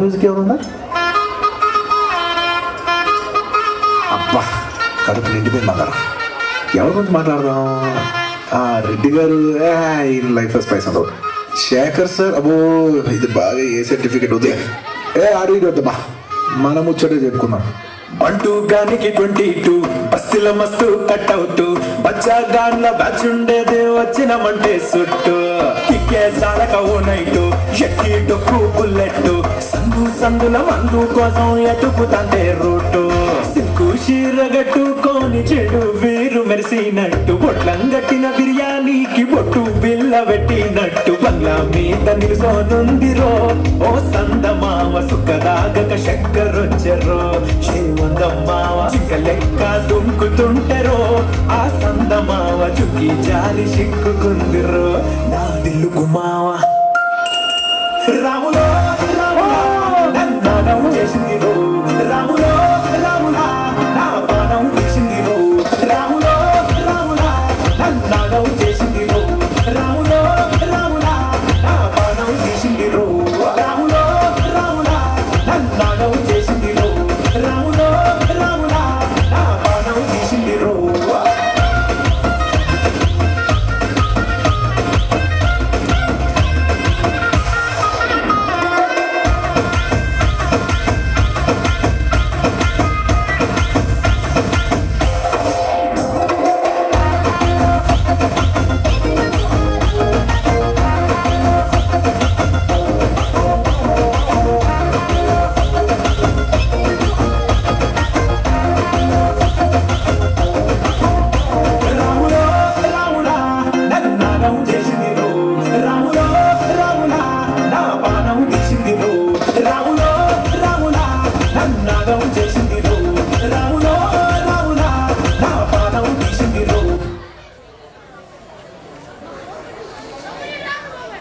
Music ఏమన్నా? అబ్బా కడుపు నిండిపోయింది బంగారం. ఎవరి గురించి మాట్లాడదాం? రెడ్డి గారు ఈ లైఫ్ స్పైస్ ఉండవు. శేఖర్ సార్ అబ్బో ఇది బాగా ఏ సర్టిఫికెట్ వద్దు. ఆడు ఇది వద్దమ్మా, మన ముచ్చటే చెప్పుకున్నాం. బంటూ గానికి 22 బస్సుల మస్తు కట్అవుట్ బచ్చా గాన్ల బ్యాచ్ ఉండేది వచ్చినమంటే సుట్టు కిక్కే సాలక ఓ నైటు ఎక్కి డొక్కు బుల్లెట్ సందుల మందు కోసం ఎటుకుతాంటే రూటు సిక్కు షీరగట్టుకోని చెడు వీరు మెరిసినట్టు బొట్లంగట్టిన బిర్యానీకి బొట్టు బిల్ల పెట్టినట్టు బంగ్లా మీద నిలుసోనుందిరో ఓ సందమావ సుఖదాగక చక్కరొచ్చెరో వందమ్మావ చిక్క లెక్క దుంకుతుంటరో ఆ సందమావ చుక్కి జారి చిక్కుకుందిరో నా దిల్లుకు మావ రాములో నన్నాగం చేసిందిరో రాములో రాములా నా పానం తీసిందిరో రాములో రాములా నన్నాగం చేసిందిరో రాములో రాములా నా పానం తీసిందిరో రాములో రాములా నన్నాగం చేసిందిరో రాములో రాములా నా పానం తీసిందిరో రాములో రాములా నా పానం తీసిందిరో రాములో రాములా నన్నాగం చేసిందిరో